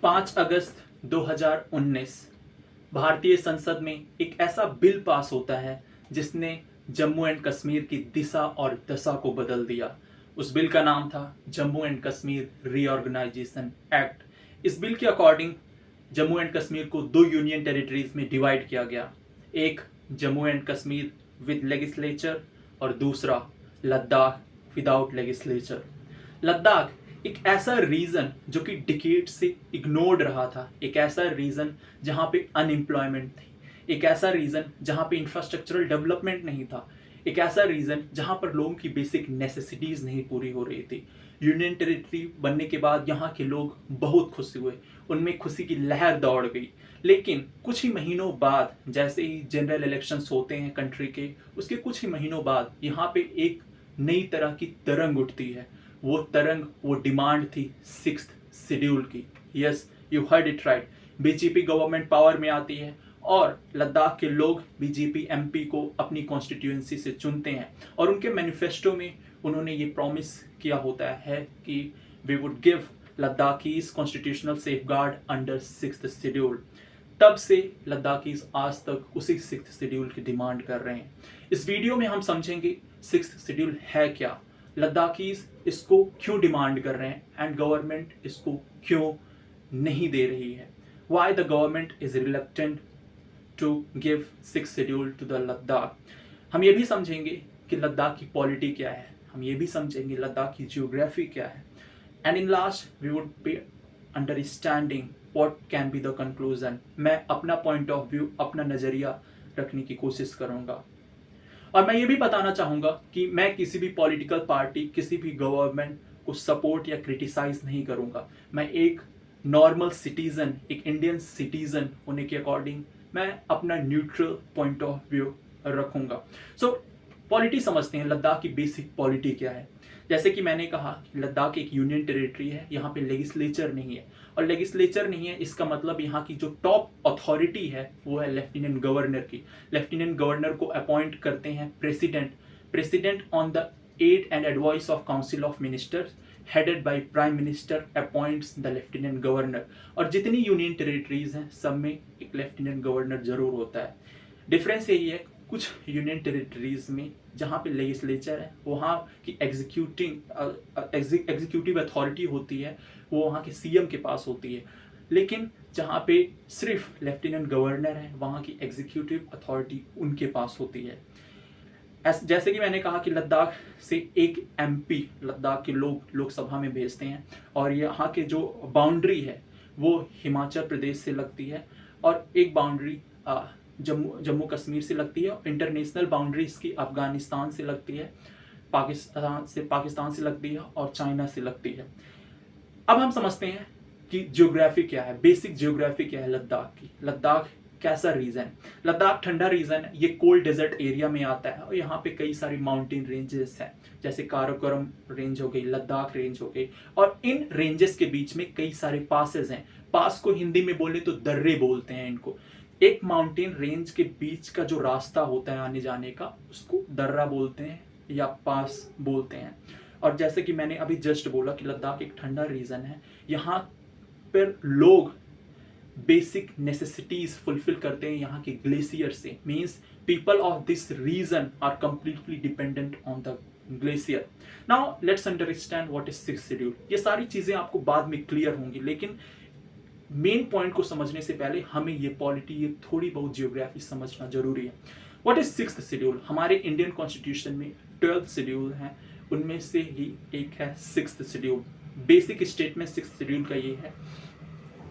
5 अगस्त 2019 भारतीय संसद में एक ऐसा बिल पास होता है जिसने जम्मू एंड कश्मीर की दिशा और दशा को बदल दिया। उस बिल का नाम था Jammu and Kashmir reorganisation act. इस बिल के अकॉर्डिंग जम्मू एंड कश्मीर को 2 यूनियन टेरिटरीज में डिवाइड किया गया। एक Jammu and Kashmir with legislature और दूसरा लद्दाख विदाउट लेजिस्लेचर। लद्दाख एक ऐसा रीजन जो कि डिकेड से इग्नोर्ड रहा था, एक ऐसा रीजन जहां पे अनएम्प्लॉयमेंट थी, एक ऐसा रीजन जहां पे इंफ्रास्ट्रक्चरल डेवलपमेंट नहीं था, एक ऐसा रीजन जहां पर लोगों की बेसिक नेसेसिटीज नहीं पूरी हो रही थी। यूनियन टेरिटरी बनने के बाद यहाँ के लोग बहुत खुश हुए, उनमें खुशी की लहर दौड़ गई। लेकिन कुछ ही महीनों बाद, जैसे ही जनरल इलेक्शंस होते हैं कंट्री के, उसके कुछ ही महीनों बाद यहाँ पे एक नई तरह की तरंग उठती है। वो तरंग, वो डिमांड थी 6th शेड्यूल की। Yes, you heard it right. BJP government power में आती है और लद्दाख के लोग बीजेपी एमपी को अपनी कॉन्स्टिट्यूएंसी से चुनते हैं और उनके मैनिफेस्टो में उन्होंने ये प्रॉमिस किया होता है कि we would give Ladakhis constitutional safeguard under 6th schedule. तब से लद्दाखीज आज तक उसी 6th शेड्यूल की डिमांड कर रहे हैं। इस वीडियो में हम समझेंगे 6th शेड्यूल है क्या, लद्दाखीज इसको क्यों डिमांड कर रहे हैं एंड गवर्नमेंट इसको क्यों नहीं दे रही है। Why the government is reluctant to give 6th schedule to the Ladakh. हम ये भी समझेंगे कि लद्दाख की पॉलिटी क्या है, हम ये भी समझेंगे लद्दाख की जियोग्राफी क्या है, and in last we would be understanding what can be the conclusion. मैं अपना पॉइंट ऑफ व्यू, अपना नज़रिया रखने की कोशिश करूंगा और मैं ये भी बताना चाहूँगा कि मैं किसी भी पॉलिटिकल पार्टी, किसी भी गवर्नमेंट को सपोर्ट या क्रिटिसाइज नहीं करूँगा। मैं एक नॉर्मल सिटीज़न, एक इंडियन सिटीज़न होने के अकॉर्डिंग मैं अपना न्यूट्रल पॉइंट ऑफ व्यू रखूँगा। सो पॉलिटी समझते हैं, लद्दाख की बेसिक पॉलिटी क्या है। जैसे कि मैंने कहा कि लद्दाख एक यूनियन टेरिटरी है, यहाँ पे लेजिस्लेचर नहीं है, और लेजिस्लेचर नहीं है इसका मतलब यहाँ की जो टॉप अथॉरिटी है वो है लेफ्टिनेंट गवर्नर की। लेफ्टिनेंट गवर्नर को अपॉइंट करते हैं president on the aid and advice of council of ministers headed by prime minister appoints the lieutenant governor. और जितनी यूनियन टेरिटरीज हैं सब में एक लेफ्टिनेंट गवर्नर जरूर होता है। डिफरेंस यही है, कुछ यूनियन टेरिटरीज में जहाँ पे लेजिस्लेचर है, वहाँ की एग्जीक्यूटिव अथॉरिटी होती है, वो वहाँ के सीएम के पास होती है। लेकिन जहाँ पे सिर्फ लेफ्टिनेंट गवर्नर है, वहाँ की एग्जीक्यूटिव अथॉरिटी उनके पास होती है। जैसे कि मैंने कहा कि लद्दाख से एक एमपी लद्दाख के लोग लोकसभा में भेजते हैं और यहाँ के जो बाउंड्री है वो हिमाचल प्रदेश से लगती है और एक बाउंड्री जम्मू कश्मीर से लगती है। इंटरनेशनल बाउंड्री इसकी अफगानिस्तान से लगती है, पाकिस्तान से लगती है और चाइना से लगती है। अब हम समझते हैं कि ज्योग्राफी क्या है, बेसिक ज्योग्राफी क्या है लद्दाख की। लद्दाख कैसा रीजन? लद्दाख ठंडा रीजन है, ये कोल्ड डेजर्ट एरिया में आता है और यहाँ पे कई सारी माउंटेन रेंजेस हैं, जैसे काराकोरम रेंज हो गई, लद्दाख रेंज हो गई, और इन रेंजेस के बीच में कई सारे पासेस हैं। पास को हिंदी में बोले तो दर्रे बोलते हैं इनको। एक माउंटेन रेंज के बीच का जो रास्ता होता है आने जाने का, उसको दर्रा बोलते हैं या पास बोलते हैं। और जैसे कि मैंने अभी जस्ट बोला कि लद्दाख एक ठंडा रीजन है, यहाँ पर लोग बेसिक नेसेसिटीज फुलफिल करते हैं यहाँ के ग्लेशियर से। Means people of this region are completely dependent on the glacier. Now let's understand what is 6th schedule. ये सारी चीजें आपको बाद में क्लियर होंगी, लेकिन मेन पॉइंट को समझने से पहले हमें ये पॉलिटी, ये थोड़ी बहुत जियोग्राफी समझना जरूरी है। What is 6th schedule? हमारे इंडियन कॉन्स्टिट्यूशन में 12 शेड्यूल हैं, उनमें से ही एक है 6th schedule. Basic statement 6th schedule का ये है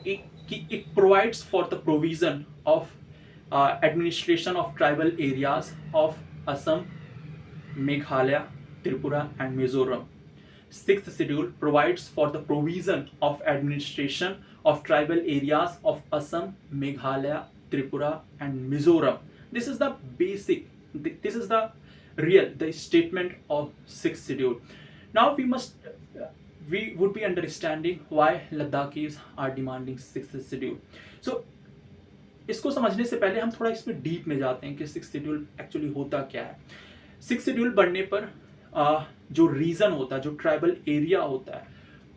कि it provides for the provision of administration of tribal areas of Assam, Meghalaya, Tripura and Mizoram. 6th schedule provides for the provision of administration of tribal areas of Assam, Meghalaya, Tripura and Mizoram. This is the basic, this is the statement of 6th schedule. Now we would be understanding why Laddakhis are demanding 6th schedule. So इसको समझने से पहले हम थोड़ा इसमें deep में जाते हैं कि 6th शेड्यूल एक्चुअली होता क्या है। 6th शेड्यूल बनने पर जो रीजन होता है, जो ट्राइबल एरिया होता है,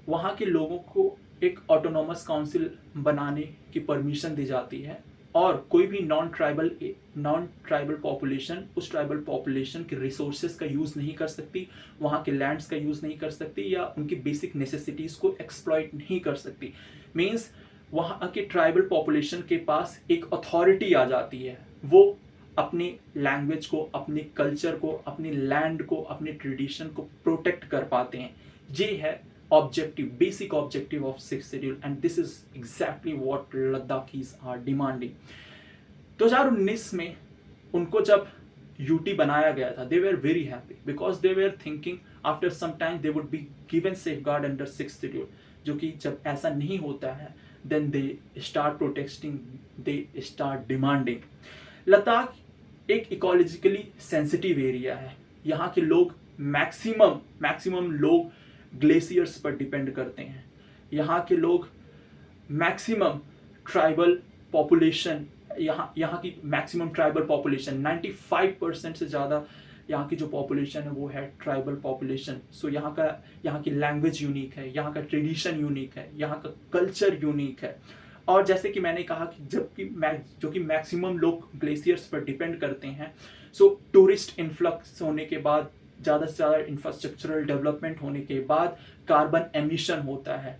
वहाँ के लोगों को एक ऑटोनॉमस काउंसिल बनाने की परमिशन दी जाती है और कोई भी नॉन ट्राइबल पॉपुलेशन उस ट्राइबल पॉपुलेशन के रिसोर्सेज का यूज़ नहीं कर सकती, वहाँ के लैंड्स का यूज़ नहीं कर सकती या उनकी बेसिक नेसेसिटीज़ को एक्सप्लॉइट नहीं कर सकती। मीन्स वहाँ के ट्राइबल पॉपुलेशन के पास एक अथॉरिटी आ जाती है, वो अपनी लैंग्वेज को, अपने कल्चर को, अपनी लैंड को, अपने ट्रेडिशन को प्रोटेक्ट कर पाते हैं। ये है objective, basic objective of sixth schedule and this is exactly what Ladakhis are demanding. 2019 में उनको जब यूटी बनाया गया था, they were very happy because they were thinking after some time they would be given safeguard under sixth schedule, जो कि जब ऐसा नहीं होता है then they start protesting, they start demanding. Ladakh एक इकोलॉजिकली सेंसिटिव एरिया है। यहाँ के लोग मैक्सिमम लोग ग्लेशियर्स पर डिपेंड करते हैं। यहाँ के लोग मैक्सिमम ट्राइबल पॉपुलेशन, यहाँ की मैक्सिमम ट्राइबल पॉपुलेशन 95% से ज़्यादा यहाँ की जो पॉपुलेशन है वो है ट्राइबल पॉपुलेशन। सो यहाँ की लैंग्वेज यूनिक है, यहाँ का ट्रेडिशन यूनिक है, यहाँ का कल्चर यूनिक है। और जैसे कि मैंने कहा कि जो कि मैक्सिमम लोग ग्लेशियर्स पर डिपेंड करते हैं, सो टूरिस्ट इन्फ्लक्स होने के बाद, ज़्यादा से ज़्यादा इंफ्रास्ट्रक्चरल डेवलपमेंट होने के बाद कार्बन एमिशन होता है,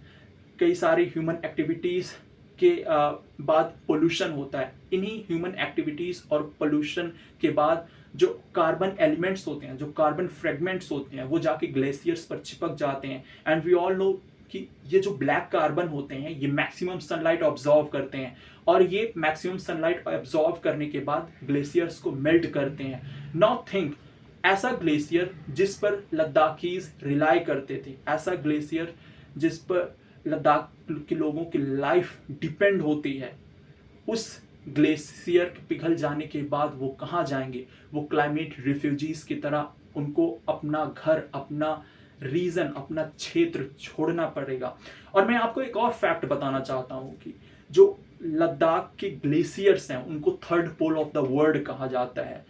कई सारी ह्यूमन एक्टिविटीज़ के बाद पोल्यूशन होता है। इन्हीं ह्यूमन एक्टिविटीज़ और पोल्यूशन के बाद जो कार्बन एलिमेंट्स होते हैं, जो कार्बन फ्रेगमेंट्स होते हैं, वो जाके ग्लेशियर्स पर चिपक जाते हैं। एंड वी ऑल नो कि ये जो ब्लैक कार्बन होते हैं ये मैक्सिमम सनलाइट ऑब्जॉर्व करते हैं और ये मैक्सिमम सनलाइट ऑब्जॉर्व करने के बाद ग्लेशियर्स को मेल्ट करते हैं। नाउ थिंक, ऐसा ग्लेशियर जिस पर लद्दाखीज रिलाई करते थे, ऐसा ग्लेशियर जिस पर लद्दाख के लोगों की लाइफ डिपेंड होती है, उस ग्लेशियर के पिघल जाने के बाद वो कहाँ जाएंगे? वो क्लाइमेट रिफ्यूजीज की तरह उनको अपना घर, अपना रीजन, अपना क्षेत्र छोड़ना पड़ेगा। और मैं आपको एक और फैक्ट बताना चाहता हूँ कि जो लद्दाख के ग्लेशियर्स हैं उनको third pole of the world कहा जाता है।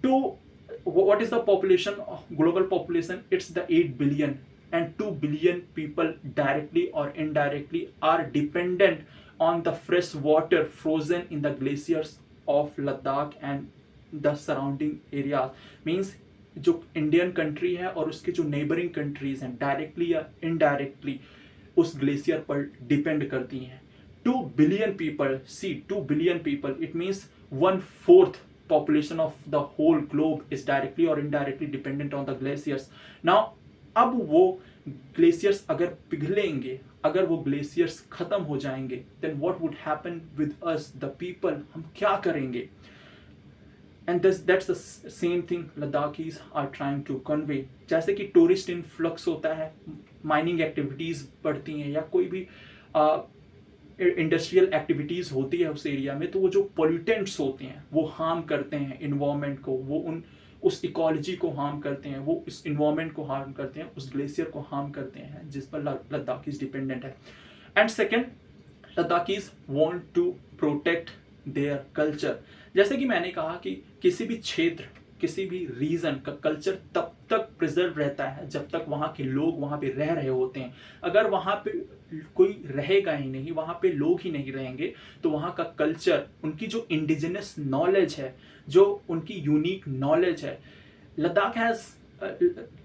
तो what is the population, global population? It's the 8 billion, and 2 billion people directly or indirectly are dependent on the fresh water frozen in the glaciers of Ladakh and the surrounding areas. Means जो Indian country है और उसके जो neighbouring countries हैं directly या indirectly उस glacier पर depend करती हैं। 2 billion people, see 2 billion people, it means 1/4 population of the whole globe is directly or indirectly dependent on the glaciers. Now अब वो ग्लेशियर्स अगर पिघलेंगे, अगर वो ग्लेशियर्स खत्म हो जाएंगे, then what would happen with us the people? हम क्या करेंगे? And that's the same thing Ladakhis are trying to convey. जैसे कि टूरिस्ट इनफ्लक्स होता है, माइनिंग एक्टिविटीज़ बढ़ती हैं या कोई भी इंडस्ट्रियल एक्टिविटीज़ होती है उस एरिया में, तो वो जो पोल्यूटेंट्स होते हैं वो हार्म करते हैं इन्वायरमेंट को, वो उस इकोलॉजी को हार्म करते हैं, वो इस इन्वायरमेंट को हार्म करते हैं, उस ग्लेशियर को हार्म करते हैं जिस पर लद्दाखीज डिपेंडेंट है। And second, Ladakhis want to protect their culture. जैसे कि मैंने कहा कि किसी भी क्षेत्र, किसी भी रीजन का कल्चर तब तक प्रिजर्व रहता है जब तक वहाँ के लोग वहाँ पे रह रहे होते हैं। अगर वहाँ पे कोई रहेगा ही नहीं, वहाँ पे लोग ही नहीं रहेंगे, तो वहाँ का कल्चर, उनकी जो इंडिजिनस नॉलेज है, जो उनकी यूनिक नॉलेज है, Ladakh has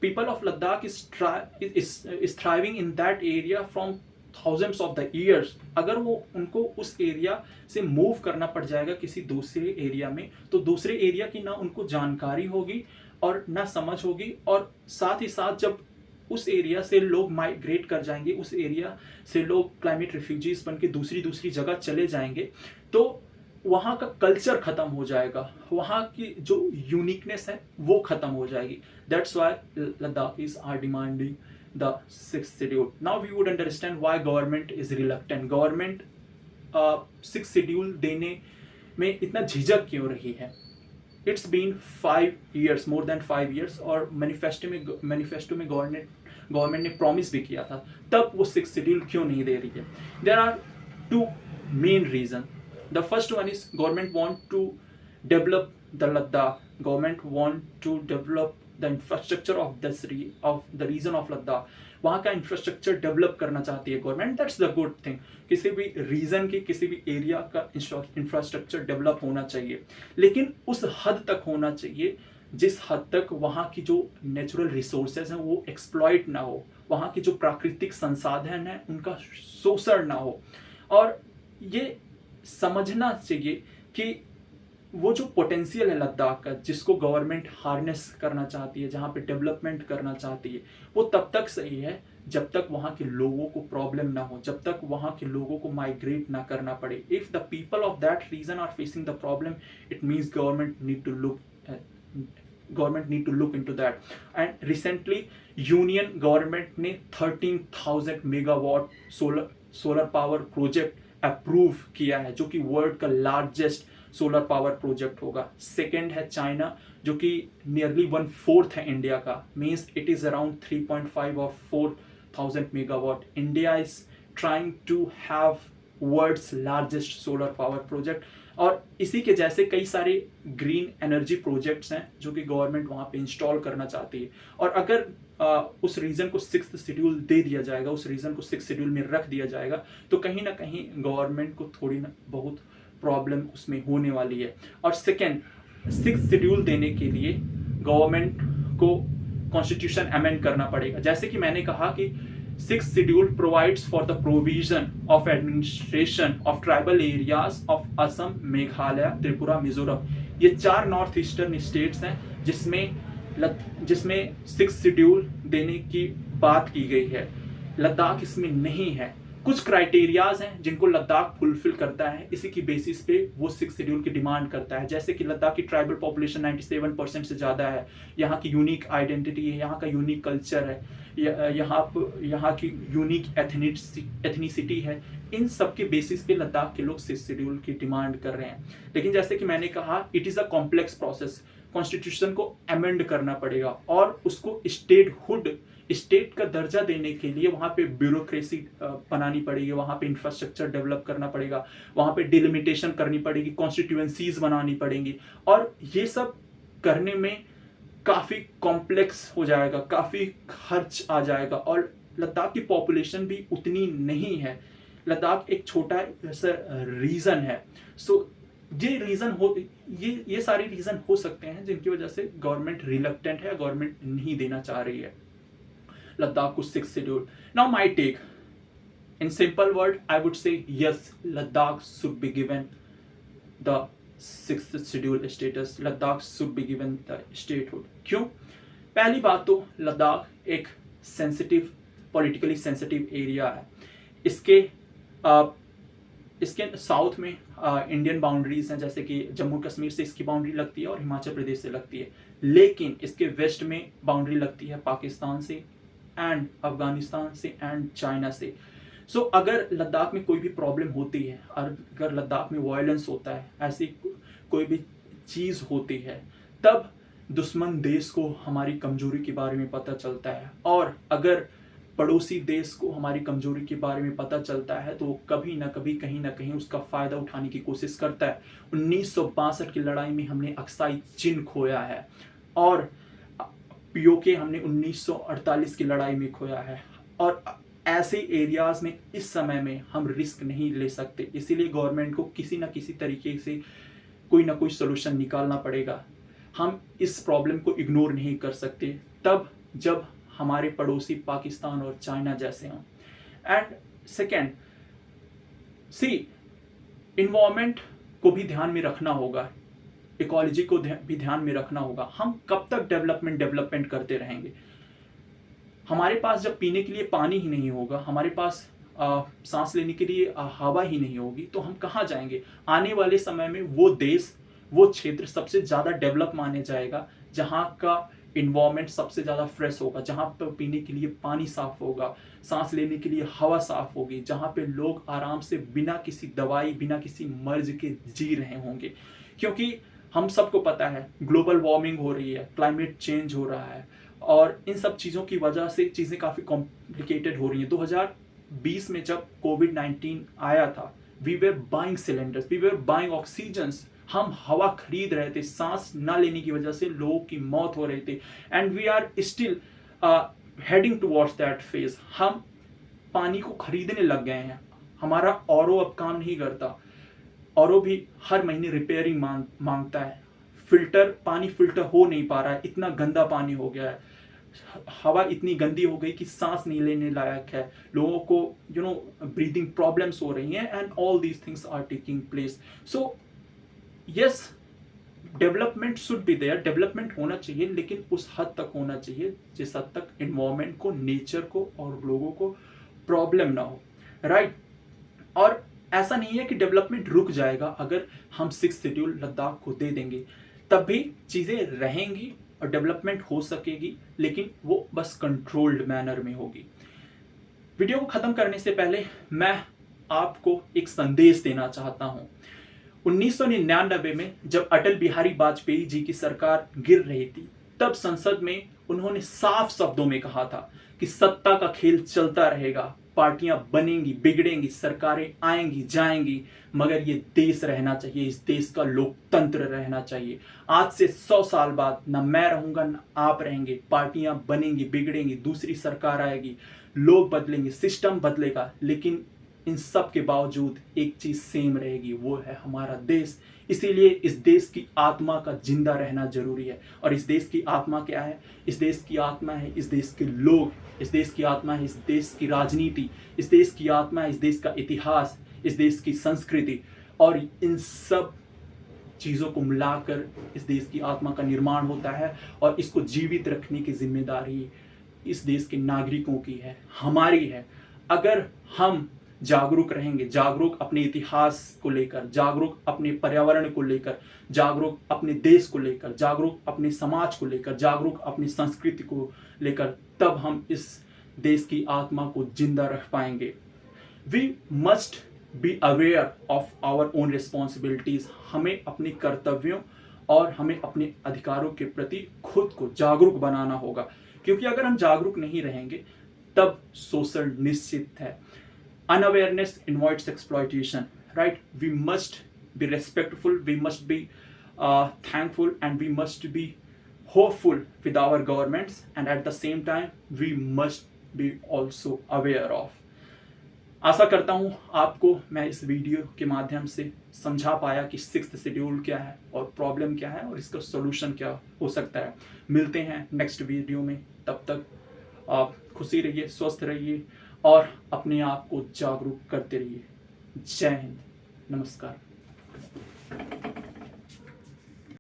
people of Ladakh is thriving in that area from thousands of the years. अगर वो उनको उस एरिया से मूव करना पड़ जाएगा किसी दूसरे एरिया में, तो दूसरे एरिया की ना उनको जानकारी होगी और ना समझ होगी, और साथ ही साथ जब उस एरिया से लोग माइग्रेट कर जाएंगे, उस एरिया से लोग क्लाइमेट रिफ्यूजीज बन के दूसरी जगह चले जाएंगे, तो वहाँ का कल्चर ख़त्म हो जाएगा, वहाँ की जो यूनिकनेस है वो ख़त्म हो जाएगी। That's why Ladakhis are demanding the sixth schedule. Now we would understand why government is reluctant. Government sixth schedule देने में इतना झिझक क्यों रही है? It's been 5 years, more than 5 years, और मैनिफेस्टो में गवर्नमेंट ने प्रॉमिस भी किया था, तब वो सिक्स शेड्यूल क्यों नहीं दे रही है? There are 2 main reasons. The first one is government want to develop the Ladakh. Government want to develop the infrastructure of the region of Ladakh, वहाँ का इंफ्रास्ट्रक्चर डेवलप करना चाहती है government, that's the good thing. किसी भी reason की किसी भी एरिया का इंफ्रास्ट्रक्चर डेवलप होना चाहिए, लेकिन उस हद तक होना चाहिए जिस हद तक वहाँ की जो नेचुरल रिसोर्सेज हैं वो एक्सप्लॉइट ना हो, वहाँ की जो प्राकृतिक संसाधन हैं उनका शोषण ना हो। और ये समझना चाहिए कि वो जो पोटेंशियल है लद्दाख का, जिसको गवर्नमेंट हार्नेस करना चाहती है, जहाँ पे डेवलपमेंट करना चाहती है, वो तब तक सही है जब तक वहाँ के लोगों को प्रॉब्लम ना हो, जब तक वहाँ के लोगों को माइग्रेट ना करना पड़े। If the people of that region are facing the problem, it means government need to look into that. And recently union government ने 13,000 megawatt solar power project approve किया है, जो कि वर्ल्ड का लार्जेस्ट सोलर पावर प्रोजेक्ट होगा। Second है China, जो कि नियरली 1/4 है इंडिया का, मीन्स इट इज अराउंड 3.5 और 4,000 megawatt. India is trying to have world's largest solar power project, और इसी के जैसे कई सारे ग्रीन एनर्जी प्रोजेक्ट्स हैं जो कि गवर्नमेंट वहाँ पे इंस्टॉल करना चाहती है। और अगर उस रीजन को 6th शेड्यूल दे दिया जाएगा, उस रीजन को 6th शेड्यूल में रख दिया जाएगा, तो कहीं ना कहीं गवर्नमेंट को थोड़ी ना बहुत प्रॉब्लम उसमें होने वाली है। और सेकेंड, 6th शेड्यूल देने के लिए गवर्नमेंट को कॉन्स्टिट्यूशन अमेंड करना पड़ेगा। जैसे कि मैंने कहा कि 6th schedule provides for the provision of administration of tribal areas of Assam, Meghalaya, Tripura, Mizoram। ये 4 नॉर्थ ईस्टर्न स्टेट्स हैं जिसमें 6th शेड्यूल देने की बात की गई है। लद्दाख इसमें नहीं है। कुछ क्राइटेरियाज हैं जिनको लद्दाख फुलफिल करता है, इसी की बेसिस पे वो 6th शेड्यूल की डिमांड करता है। जैसे कि लद्दाख की ट्राइबल पॉपुलेशन 97% से ज़्यादा है, यहाँ की यूनिक आइडेंटिटी है, यहाँ का यूनिक कल्चर है, यहाँ की यूनिक एथनिसिटी है। इन सब के बेसिस पे लद्दाख के लोग 6th शेड्यूल की डिमांड कर रहे हैं। लेकिन जैसे कि मैंने कहा, it is a complex process. Constitution को अमेंड करना पड़ेगा और उसको स्टेट का दर्जा देने के लिए वहाँ पे ब्यूरोक्रेसी बनानी पड़ेगी, वहाँ पे इंफ्रास्ट्रक्चर डेवलप करना पड़ेगा, वहाँ पे डिलिमिटेशन करनी पड़ेगी, कॉन्स्टिट्यूएंसीज बनानी पड़ेंगी, और ये सब करने में काफ़ी कॉम्प्लेक्स हो जाएगा, काफ़ी खर्च आ जाएगा। और लद्दाख की पॉपुलेशन भी उतनी नहीं है, लद्दाख एक छोटा सा रीजन है। सो ये सारे रीजन हो सकते हैं जिनकी वजह से गवर्नमेंट रिलक्टेंट है, गवर्नमेंट नहीं देना चाह रही है लद्दाख को 6th schedule. Now my take, in simple word I would say yes, Ladakh should be given the 6th schedule status, Ladakh should be given the statehood. क्यों? पहली बात तो लद्दाख एक सेंसिटिव, पॉलिटिकली सेंसिटिव एरिया है। इसके साउथ में इंडियन बाउंड्रीज हैं, जैसे कि जम्मू कश्मीर से इसकी बाउंड्री लगती है और हिमाचल प्रदेश से लगती है, लेकिन इसके वेस्ट में बाउंड्री लगती है पाकिस्तान से एंड अफगानिस्तान से एंड चाइना से। सो अगर लद्दाख में कोई भी प्रॉब्लम होती है, अगर लद्दाख में वायलेंस होता है, ऐसी कोई भी चीज़ होती है, तब दुश्मन देश को हमारी कमजोरी के बारे में पता चलता है, और अगर पड़ोसी देश को हमारी कमजोरी के बारे में पता चलता है तो वो कभी ना कभी कहीं ना कहीं उसका फ़ायदा उठाने की कोशिश करता है। 1962 की लड़ाई में हमने अक्साई चिन खोया है, और पीओके हमने 1948 की लड़ाई में खोया है, और ऐसे एरियाज में इस समय में हम रिस्क नहीं ले सकते। इसीलिए गवर्नमेंट को किसी ना किसी तरीके से कोई ना कोई सोल्यूशन निकालना पड़ेगा। हम इस प्रॉब्लम को इग्नोर नहीं कर सकते तब जब हमारे पड़ोसी पाकिस्तान और चाइना जैसे हों। एंड सेकेंड, इन्वायरमेंट को भी ध्यान में रखना होगा, इकोलॉजी को भी ध्यान में रखना होगा। हम कब तक डेवलपमेंट करते रहेंगे? हमारे पास जब पीने के लिए पानी ही नहीं होगा, हमारे पास सांस लेने के लिए हवा ही नहीं होगी, तो हम कहाँ जाएंगे? आने वाले समय में वो देश, वो क्षेत्र सबसे ज़्यादा डेवलप माने जाएगा जहाँ का इन्वायरमेंट सबसे ज़्यादा फ्रेश होगा, जहाँ पर पीने के लिए पानी साफ़ होगा, सांस लेने के लिए हवा साफ़ होगी, जहाँ पे लोग आराम से बिना किसी दवाई, बिना किसी मर्ज के जी रहे होंगे। क्योंकि हम सबको पता है ग्लोबल वार्मिंग हो रही है, क्लाइमेट चेंज हो रहा है, और इन सब चीज़ों की वजह से चीज़ें काफ़ी कॉम्प्लिकेटेड हो रही हैं। 2020 में जब कोविड-19 आया था, we were buying cylinders, we were buying oxygens, हम हवा खरीद रहे थे, सांस ना लेने की वजह से लोगों की मौत हो रही थी, and we are still heading towards that phase. हम पानी को खरीदने लग गए हैं। हमारा ऑरो अब काम नहीं करता। ऑरो भी हर महीने रिपेयरिंग मांगता है। पानी फिल्टर हो नहीं पा रहा है, इतना गंदा पानी हो गया है। हवा इतनी गंदी हो गई कि सांस नहीं लेने लायक है। लोगों को ब्रीदिंग प्रॉब्लम्स हो रही हैं and all these things are taking place. So yes, development should be there, development होना चाहिए, लेकिन उस हद तक होना चाहिए जिस हद तक इन्वायरमेंट को, नेचर को और लोगों को प्रॉब्लम ना हो, राइट। और ऐसा नहीं है कि डेवलपमेंट रुक जाएगा अगर हम 6th शेड्यूल लद्दाख को दे देंगे, तब भी चीज़ें रहेंगी और डेवलपमेंट हो सकेगी, लेकिन वो बस कंट्रोल्ड मैनर में होगी। वीडियो को ख़त्म करने से पहले मैं आपको एक संदेश देना चाहता हूँ। 1999 में जब अटल बिहारी वाजपेयी जी की सरकार गिर रही थी, तब संसद में उन्होंने साफ शब्दों में कहा था कि सत्ता का खेल चलता रहेगा, पार्टियां बनेंगी, बिगड़ेंगी, सरकारें आएंगी, जाएंगी, मगर ये देश रहना चाहिए, इस देश का लोकतंत्र रहना चाहिए। आज से 100 साल बाद ना मैं रहूंगा ना आप रहेंगे, पार्टियां बनेंगी, बिगड़ेंगी, दूसरी सरकार आएगी, लोग बदलेंगे, सिस्टम बदलेगा, लेकिन इन सब के बावजूद एक चीज सेम रहेगी, वो है हमारा देश। इसीलिए इस देश की आत्मा का जिंदा रहना जरूरी है। और इस देश की आत्मा क्या है? इस देश की आत्मा है इस देश के लोग, इस देश की आत्मा है इस देश की राजनीति, इस देश की आत्मा है इस देश का इतिहास, इस देश की संस्कृति। और इन सब चीज़ों को मिलाकर इस देश की आत्मा का निर्माण होता है, और इसको जीवित रखने की जिम्मेदारी इस देश के नागरिकों की है, हमारी है। अगर हम जागरूक रहेंगे, जागरूक अपने इतिहास को लेकर, जागरूक अपने पर्यावरण को लेकर, जागरूक अपने देश को लेकर, जागरूक अपने समाज को लेकर, जागरूक अपनी संस्कृति को लेकर, तब हम इस देश की आत्मा को जिंदा रख पाएंगे। We must be aware of our own responsibilities. हमें अपने कर्तव्यों और हमें अपने अधिकारों के प्रति खुद को जागरूक बनाना होगा, क्योंकि अगर हम जागरूक नहीं रहेंगे तब शोषण निश्चित है। Unawareness invites exploitation, right? We must be respectful, we must be thankful, and we must be hopeful with our governments, and at the same time we must be also aware of. आशा करता हूँ आपको मैं इस video के माध्यम से समझा पाया कि 6th शेड्यूल क्या है और प्रॉब्लम क्या है और इसका सॉल्यूशन क्या हो सकता है। मिलते हैं नेक्स्ट वीडियो में, तब तक आप खुशी रहिए, स्वस्थ रहिए और अपने आप को जागरूक करते रहिए। जय हिंद, नमस्कार।